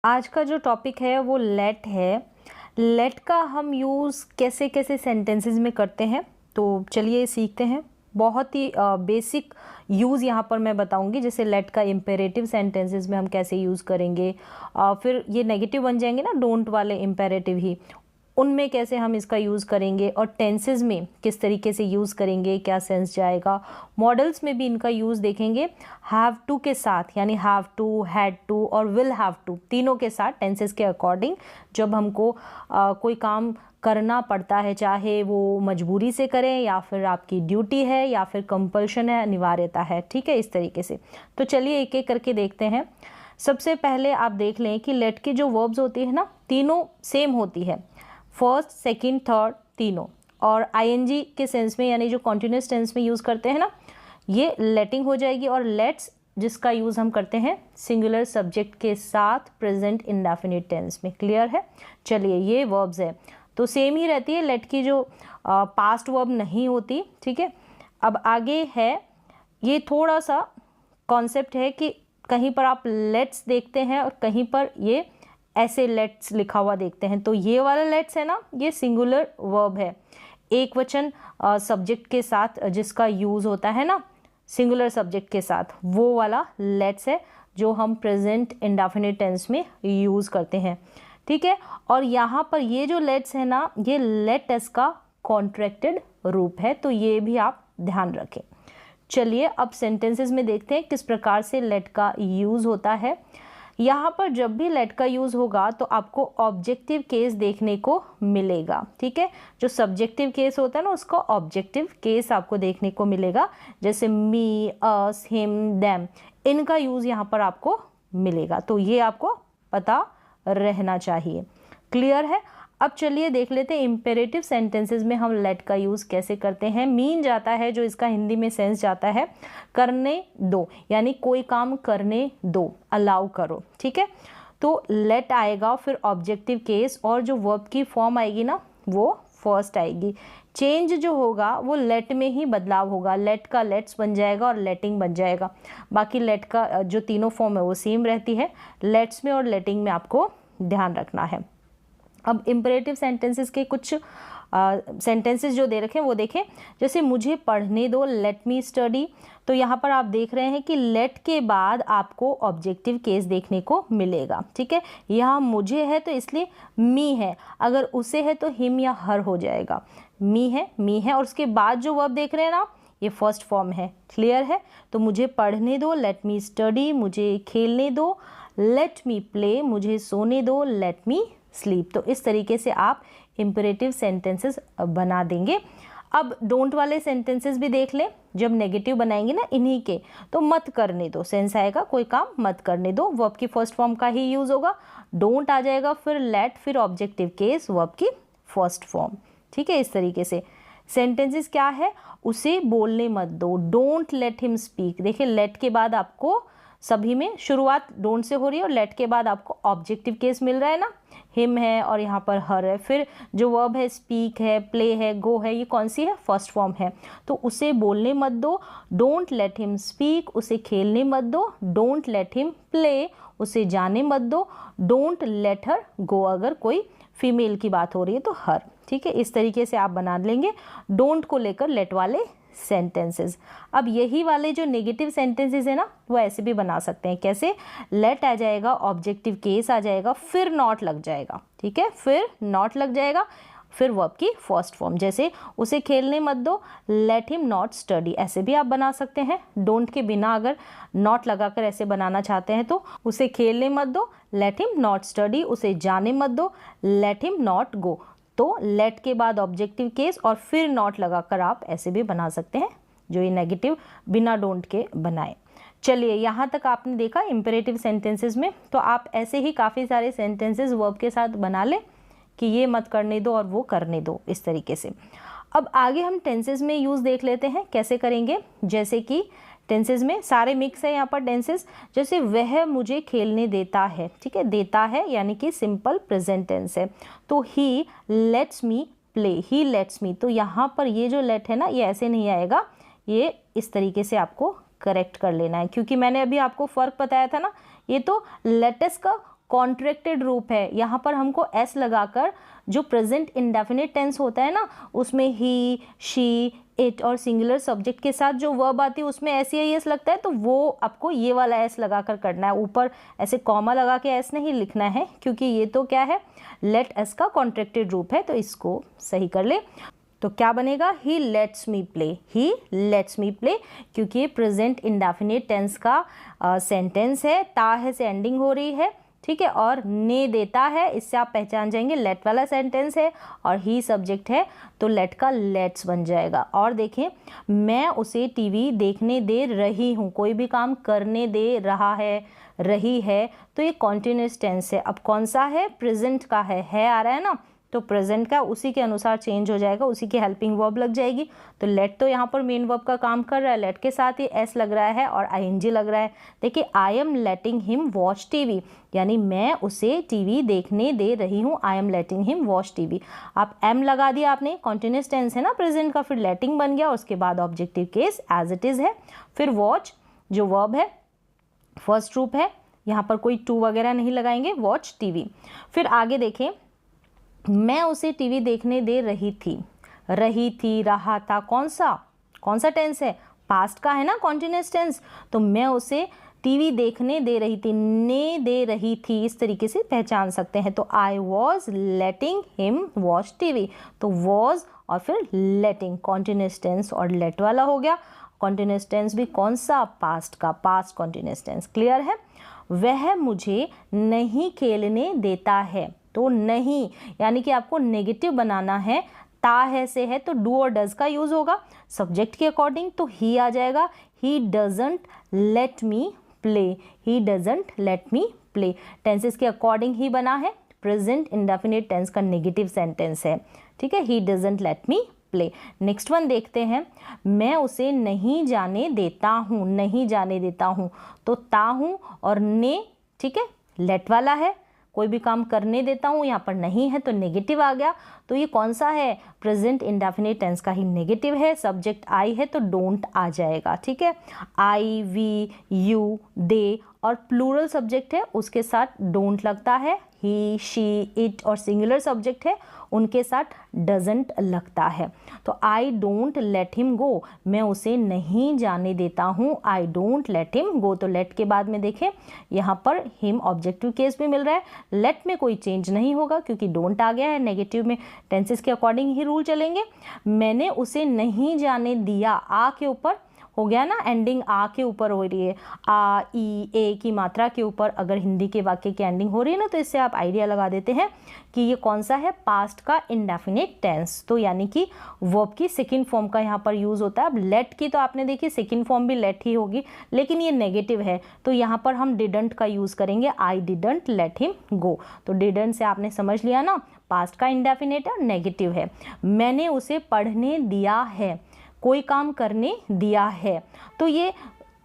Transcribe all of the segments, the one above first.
आज का जो टॉपिक है वो लेट है। लेट का हम यूज़ कैसे कैसे सेंटेंसेस में करते हैं, तो चलिए सीखते हैं। बहुत ही बेसिक यूज़ यहाँ पर मैं बताऊंगी, जैसे लेट का इम्पेरेटिव सेंटेंसेस में हम कैसे यूज़ करेंगे। फिर ये नेगेटिव बन जाएंगे ना, डोंट वाले इम्पेरेटिव ही, उनमें कैसे हम इसका यूज़ करेंगे और टेंसेस में किस तरीके से यूज़ करेंगे, क्या सेंस जाएगा। मॉडल्स में भी इनका यूज़ देखेंगे हैव टू के साथ, यानी हैव टू, हैड टू और विल हैव टू, तीनों के साथ टेंसेस के अकॉर्डिंग जब हमको कोई काम करना पड़ता है, चाहे वो मजबूरी से करें या फिर आपकी ड्यूटी है या फिर कंपल्शन है, अनिवार्यता है। ठीक है, इस तरीके से। तो चलिए एक एक करके देखते हैं। सबसे पहले आप देख लें कि लेट की जो वर्ब्स होती है ना, तीनों सेम होती है, फर्स्ट सेकंड थर्ड तीनों। और आईएनजी के सेंस में, यानी जो कॉन्टिन्यूस टेंस में यूज़ करते हैं ना, ये लेटिंग हो जाएगी। और लेट्स जिसका यूज़ हम करते हैं सिंगुलर सब्जेक्ट के साथ प्रेजेंट इंडेफिनिट टेंस में। क्लियर है? चलिए, ये वर्ब्स है तो सेम ही रहती है। लेट की जो पास्ट वर्ब नहीं होती। ठीक है, अब आगे है, ये थोड़ा सा कॉन्सेप्ट है कि कहीं पर आप लेट्स देखते हैं और कहीं पर ये ऐसे लेट्स लिखा हुआ देखते हैं। तो ये वाला लेट्स है ना, ये सिंगुलर वर्ब है, एक वचन सब्जेक्ट के साथ जिसका यूज़ होता है ना, सिंगुलर सब्जेक्ट के साथ, वो वाला लेट्स है जो हम प्रेजेंट इंडेफिनिट टेंस में यूज़ करते हैं। ठीक है, और यहाँ पर ये जो लेट्स है ना, ये लेट एस का कॉन्ट्रैक्टेड रूप है, तो ये भी आप ध्यान रखें। चलिए अब सेंटेंसेस में देखते हैं किस प्रकार से लेट का यूज़ होता है। यहाँ पर जब भी लेट का यूज़ होगा तो आपको ऑब्जेक्टिव केस देखने को मिलेगा। ठीक है, जो सब्जेक्टिव केस होता है ना, उसका ऑब्जेक्टिव केस आपको देखने को मिलेगा, जैसे मी, अस, हिम, देम, इनका यूज़ यहाँ पर आपको मिलेगा। तो ये आपको पता रहना चाहिए। क्लियर है? अब चलिए देख लेते हैं इम्पेरेटिव सेंटेंसेस में हम लेट का यूज़ कैसे करते हैं। मीन जाता है, जो इसका हिंदी में सेंस जाता है करने दो, यानी कोई काम करने दो, अलाउ करो। ठीक है, तो लेट आएगा, फिर ऑब्जेक्टिव केस, और जो वर्ब की फॉर्म आएगी ना, वो फर्स्ट आएगी। चेंज जो होगा वो लेट में ही बदलाव होगा, लेट का लेट्स बन जाएगा और लेटिंग बन जाएगा। बाकी लेट का जो तीनों फॉर्म है वो सेम रहती है, लेट्स में और लेटिंग में आपको ध्यान रखना है। अब इम्परेटिव सेंटेंसेस के कुछ सेंटेंसेस जो दे रखे हैं वो देखें, जैसे मुझे पढ़ने दो, लेट मी स्टडी। तो यहाँ पर आप देख रहे हैं कि लेट के बाद आपको ऑब्जेक्टिव केस देखने को मिलेगा। ठीक है, यहाँ मुझे है तो इसलिए मी है, अगर उसे है तो हिम या हर हो जाएगा। मी है, और उसके बाद जो वर्ब देख रहे हैं ना, ये फर्स्ट फॉर्म है। क्लियर है? तो मुझे पढ़ने दो, लेट मी स्टडी, मुझे खेलने दो, लेट मी प्ले, मुझे सोने दो, लेट मी स्लीप। तो इस तरीके से आप इम्परेटिव सेंटेंसेस बना देंगे। अब डोंट वाले सेंटेंसेस भी देख लें। जब नेगेटिव बनाएंगे ना इन्हीं के, तो मत करने दो सेंस आएगा, कोई काम मत करने दो, वर्ब की फर्स्ट फॉर्म का ही यूज होगा। डोंट आ जाएगा, फिर लेट, फिर ऑब्जेक्टिव केस, वर्ब की फर्स्ट फॉर्म। ठीक है, इस तरीके से सेंटेंसेस क्या है, उसे बोलने मत दो, डोंट लेट हिम स्पीक। देखिए, लेट के बाद आपको सभी में शुरुआत डोंट से हो रही है और लेट के बाद आपको ऑब्जेक्टिव केस मिल रहा है ना, हिम है और यहाँ पर हर है। फिर जो वर्ब है स्पीक है, प्ले है, गो है, ये कौन सी है, फर्स्ट फॉर्म है। तो उसे बोलने मत दो, डोंट लेट हिम स्पीक, उसे खेलने मत दो, डोंट लेट हिम प्ले, उसे जाने मत दो, डोंट लेट हर गो, अगर कोई फीमेल की बात हो रही है तो हर। ठीक है, इस तरीके से आप बना लेंगे डोंट को लेकर लेट वाले सेंटेंसेस। अब यही वाले जो नेगेटिव सेंटेंसेस है ना, वो ऐसे भी बना सकते हैं। कैसे? लेट आ जाएगा, ऑब्जेक्टिव केस आ जाएगा, फिर नॉट लग जाएगा। ठीक है, फिर नॉट लग जाएगा, फिर वर्ब की फर्स्ट फॉर्म, जैसे उसे खेलने मत दो, लेट हिम नॉट स्टडी, ऐसे भी आप बना सकते हैं। डोंट के बिना अगर नॉट लगाकर ऐसे बनाना चाहते हैं तो उसे खेलने मत दो, लेट हिम नॉट स्टडी, उसे जाने मत दो, लेट हिम नॉट गो। तो लेट के बाद ऑब्जेक्टिव केस और फिर नॉट लगाकर आप ऐसे भी बना सकते हैं, जो ये नेगेटिव बिना डोंट के बनाए। चलिए, यहाँ तक आपने देखा इम्पेरेटिव सेंटेंसेस में। तो आप ऐसे ही काफ़ी सारे सेंटेंसेस वर्ब के साथ बना लें कि ये मत करने दो और वो करने दो, इस तरीके से। अब आगे हम टेंसेस में यूज़ देख लेते हैं कैसे करेंगे। जैसे कि टेंसेस में सारे मिक्स है यहाँ पर टेंसेस, जैसे वह मुझे खेलने देता है। ठीक है, देता है यानी कि सिंपल प्रेजेंट टेंस है। तो he lets me play, he lets me, तो यहाँ पर ये जो लेट है ना, ये ऐसे नहीं आएगा, ये इस तरीके से आपको करेक्ट कर लेना है, क्योंकि मैंने अभी आपको फ़र्क बताया था ना, ये तो लेटेस का कॉन्ट्रैक्टेड रूप है, यहाँ पर हमको एस लगाकर जो प्रेजेंट इंडेफिनिट टेंस होता है ना, उसमें ही, शी, इट और सिंगुलर सब्जेक्ट के साथ जो वर्ब आती है उसमें एस या एस लगता है, तो वो आपको ये वाला एस लगाकर करना है। ऊपर ऐसे कॉमा लगा के एस नहीं लिखना है, क्योंकि ये तो क्या है, लेट एस का कॉन्ट्रैक्टेड रूप है, तो इसको सही कर ले। तो क्या बनेगा, he lets me play, he lets me play, क्योंकि ये प्रेजेंट इंडेफिनिट टेंस का सेंटेंस है, ता है से एंडिंग हो रही है, ठीक है, और ने देता है, इससे आप पहचान जाएंगे लेट वाला सेंटेंस है, और ही सब्जेक्ट है, तो लेट का लेट्स बन जाएगा। और देखें, मैं उसे टीवी देखने दे रही हूँ, कोई भी काम करने दे रहा है, रही है, तो ये कॉन्टिन्यूस टेंस है। अब कौन सा है, प्रेजेंट का है आ रहा है ना, तो प्रेजेंट का उसी के अनुसार चेंज हो जाएगा, उसी की हेल्पिंग वर्ब लग जाएगी। तो लेट तो यहाँ पर मेन वर्ब का काम कर रहा है, लेट के साथ ही एस लग रहा है और आईएनजी लग रहा है। देखिए, I am letting him watch TV, यानी मैं उसे टीवी देखने दे रही हूँ, I am letting him watch TV. आप एम लगा दिया आपने, कॉन्टिन्यूस टेंस है ना प्रेजेंट का, फिर लेटिंग बन गया, उसके बाद objective case as it is है, फिर वॉच जो वर्ब है फर्स्ट रूप है, यहाँ पर कोई टू वगैरह नहीं लगाएंगे, वॉच टीवी। फिर आगे देखें, मैं उसे टीवी देखने दे रही थी, रहा था, कौन सा टेंस है, पास्ट का है ना, कॉन्टिन्यूस टेंस, तो मैं उसे टीवी देखने दे रही थी, ने दे रही थी, इस तरीके से पहचान सकते हैं। तो I was letting him watch TV, तो वॉज और फिर लेटिंग, कॉन्टिन्यूस टेंस और लेट वाला हो गया। कॉन्टिन्यूस टेंस भी कौन सा, पास्ट का, पास्ट कॉन्टिन्यूस टेंस, क्लियर है। वह मुझे नहीं खेलने देता है, तो नहीं यानी कि आपको नेगेटिव बनाना है, ता है से है तो डू और डज का यूज होगा, सब्जेक्ट के अकॉर्डिंग तो ही आ जाएगा, he doesn't let me play, he doesn't let me play, tenses के अकॉर्डिंग ही बना है, प्रेजेंट इंडेफिनिट टेंस का नेगेटिव सेंटेंस है, ठीक है, he doesn't let me play. Next one देखते हैं, मैं उसे नहीं जाने देता हूँ, नहीं जाने देता हूँ, तो ता हूँ और ने, ठीक है, लेट वाला है, कोई भी काम करने देता हूँ, यहाँ पर नहीं है तो नेगेटिव आ गया, तो ये कौन सा है, प्रेजेंट इंडेफिनिट टेंस का ही नेगेटिव है, सब्जेक्ट आई है तो डोंट आ जाएगा, ठीक है, आई, वी, यू, दे और प्लूरल सब्जेक्ट है उसके साथ डोंट लगता है, ही, शी, इट और सिंगुलर सब्जेक्ट है उनके साथ डजंट लगता है। तो I don't let him go, मैं उसे नहीं जाने देता हूँ, I don't let him go, तो लेट के बाद में देखें यहाँ पर हिम ऑब्जेक्टिव केस भी मिल रहा है, लेट में कोई चेंज नहीं होगा क्योंकि डोंट आ गया है, नेगेटिव में टेंसेस के अकॉर्डिंग ही रूल चलेंगे। मैंने उसे नहीं जाने दिया, आ के ऊपर हो गया ना, एंडिंग आ के ऊपर हो रही है, आ, ई, ए की मात्रा के ऊपर अगर हिंदी के वाक्य की एंडिंग हो रही है ना, तो इससे आप आइडिया लगा देते हैं कि ये कौन सा है, पास्ट का इंडेफिनिट टेंस, तो यानी कि वर्ब की सेकंड फॉर्म का यहाँ पर यूज होता है। अब लेट की तो आपने देखी सेकंड फॉर्म भी लेट ही होगी, लेकिन ये नेगेटिव है तो यहाँ पर हम डिडंट का यूज करेंगे, I didn't let him go, तो डिडंट से आपने समझ लिया ना, पास्ट का इंडेफिनिट है, नेगेटिव है। मैंने उसे पढ़ने दिया है, कोई काम करने दिया है, तो ये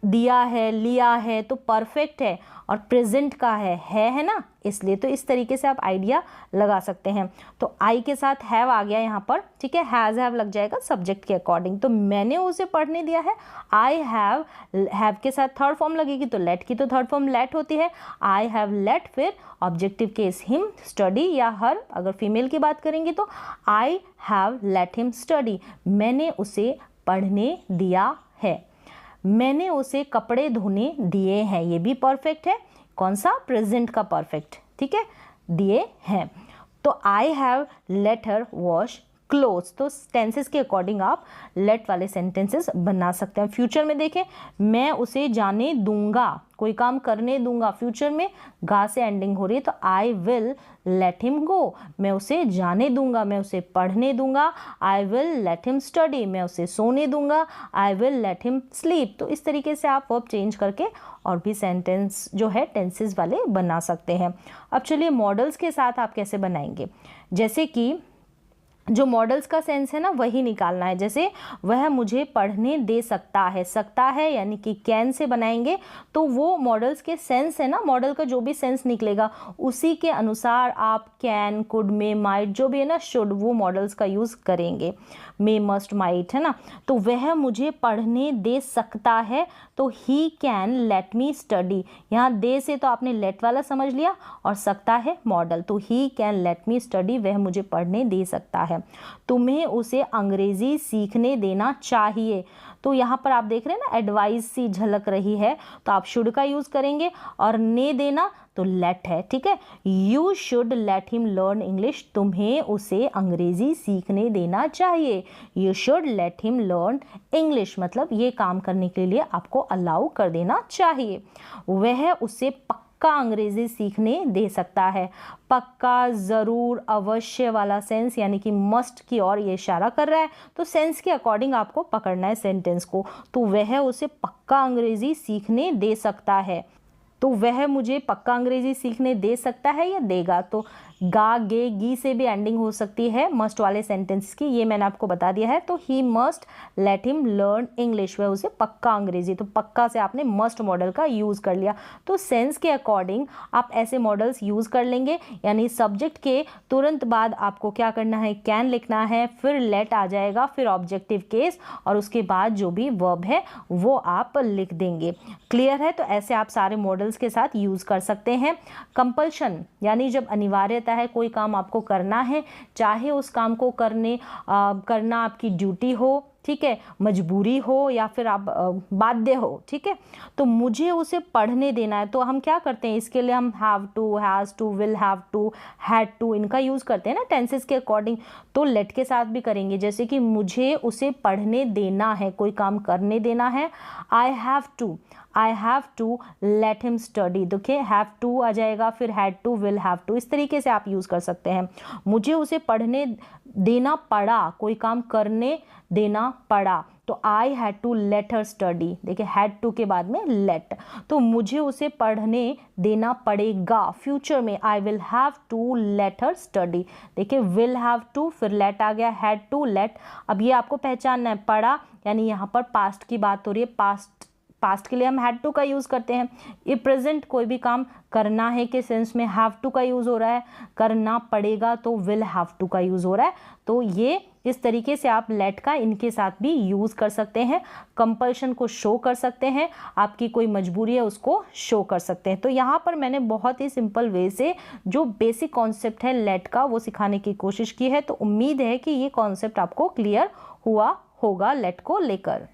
दिया है, लिया है तो परफेक्ट है और प्रेजेंट का है ना, इसलिए तो इस तरीके से आप आइडिया लगा सकते हैं। तो आई के साथ हैव आ गया यहाँ पर, ठीक है, हैज़ हैव लग जाएगा सब्जेक्ट के अकॉर्डिंग, तो मैंने उसे पढ़ने दिया है, आई हैव के साथ थर्ड फॉर्म लगेगी तो लेट की तो थर्ड फॉर्म लेट होती है, आई हैव लेट, फिर ऑब्जेक्टिव केस हिम स्टडी या हर, अगर फीमेल की बात करेंगे तो I have let him study, मैंने उसे पढ़ने दिया है, मैंने उसे कपड़े धोने दिए हैं, ये भी परफेक्ट है, कौन सा, प्रेजेंट का परफेक्ट, ठीक है, दिए हैं। तो I have let her wash clothes, तो टेंसेस के अकॉर्डिंग आप लेट वाले सेंटेंसेस बना सकते हैं। फ्यूचर में देखें, मैं उसे जाने दूंगा, कोई काम करने दूंगा, फ्यूचर में गा से एंडिंग हो रही है तो I will let him go, मैं उसे जाने दूंगा, मैं उसे पढ़ने दूंगा, I will let him study, मैं उसे सोने दूंगा, I will let him sleep. तो इस तरीके से आप वर्ब चेंज करके और भी सेंटेंस जो है टेंसेस वाले बना सकते हैं। अब चलिए मॉडल्स के साथ आप कैसे बनाएंगे, जैसे कि जो मॉडल्स का सेंस है ना वही निकालना है। जैसे वह मुझे पढ़ने दे सकता है यानी कि कैन से बनाएंगे तो वो मॉडल्स के सेंस है ना, मॉडल का जो भी सेंस निकलेगा उसी के अनुसार आप कैन, कुड, मे, माइट जो भी है ना, शुड, वो मॉडल्स का यूज़ करेंगे। मे, मस्ट, माइट है ना। तो वह मुझे पढ़ने दे सकता है तो he can let me study. यहाँ दे से तो आपने लेट वाला समझ लिया और सकता है मॉडल, तो he can let me study, वह मुझे पढ़ने दे सकता है। तुम्हें उसे अंग्रेजी सीखने देना चाहिए। तो यहाँ पर आप देख रहे हैं ना एडवाइस सी झलक रही है, तो आप शुड का यूज करेंगे और ने देना तो लेट है, ठीक है। You should let him learn English, तुम्हें उसे अंग्रेजी सीखने देना चाहिए। You should let him learn English मतलब ये काम करने के लिए आपको अलाउ कर देना चाहिए। वह उसे पक्का अंग्रेजी सीखने दे सकता है। पक्का, ज़रूर, अवश्य वाला सेंस यानी कि मस्ट की ओर ये इशारा कर रहा है, तो सेंस के अकॉर्डिंग आपको पकड़ना है सेंटेंस को। तो वह उसे पक्का अंग्रेजी सीखने दे सकता है, तो वह मुझे पक्का अंग्रेजी सीखने दे सकता है या देगा। तो गा, गे, गी से भी एंडिंग हो सकती है मस्ट वाले सेंटेंस की, ये मैंने आपको बता दिया है। तो he must let him learn English, वह उसे पक्का अंग्रेजी, तो पक्का से आपने मस्ट मॉडल का यूज़ कर लिया। तो सेंस के अकॉर्डिंग आप ऐसे मॉडल्स यूज़ कर लेंगे, यानी सब्जेक्ट के तुरंत बाद आपको क्या करना है, कैन लिखना है, फिर लेट आ जाएगा, फिर ऑब्जेक्टिव केस और उसके बाद जो भी वर्ब है वो आप लिख देंगे। क्लियर है? तो ऐसे आप सारे मॉडल्स के साथ यूज़ कर सकते हैं। कंपल्शन यानी जब अनिवार्यता है, कोई काम आपको करना है, चाहे उस काम को करना आपकी ड्यूटी हो, ठीक है, मजबूरी हो या फिर आप बाध्य हो, ठीक है, तो मुझे उसे पढ़ने देना है। तो हम क्या करते हैं इसके लिए, हम have to, has to, will have to, had to इनका यूज़ करते हैं ना टेंसेस के अकॉर्डिंग। तो लेट के साथ भी करेंगे, जैसे कि मुझे उसे पढ़ने देना है, कोई काम करने देना है। I have to let him study, देखिए हैव टू आ जाएगा, फिर had to, will have to, इस तरीके से आप यूज़ कर सकते हैं। मुझे उसे पढ़ने देना पड़ा, कोई काम करने देना पड़ा, तो I had to let her study, देखिए हैड टू के बाद में लेट, तो मुझे उसे पढ़ने देना पड़ेगा फ्यूचर में, I will have to let her study, देखिए विल हैव टू, फिर लेट आ गया, हैड टू, लेट। अब ये आपको पहचानना है, पढ़ा यानी यहाँ पर पास्ट की बात हो रही है, पास्ट के लिए हम हैड टू का यूज़ करते हैं। ये प्रेजेंट कोई भी काम करना है के सेंस में हैव टू का यूज़ हो रहा है, करना पड़ेगा तो विल हैव टू का यूज़ हो रहा है। तो ये इस तरीके से आप लेट का इनके साथ भी यूज़ कर सकते हैं। कंपल्शन को शो कर सकते हैं, आपकी कोई मजबूरी है उसको शो कर सकते हैं। तो यहाँ पर मैंने बहुत ही सिंपल वे से जो बेसिक कॉन्सेप्ट है लेट का वो सिखाने की कोशिश की है। तो उम्मीद है कि ये कॉन्सेप्ट आपको क्लियर हुआ होगा लेट को लेकर।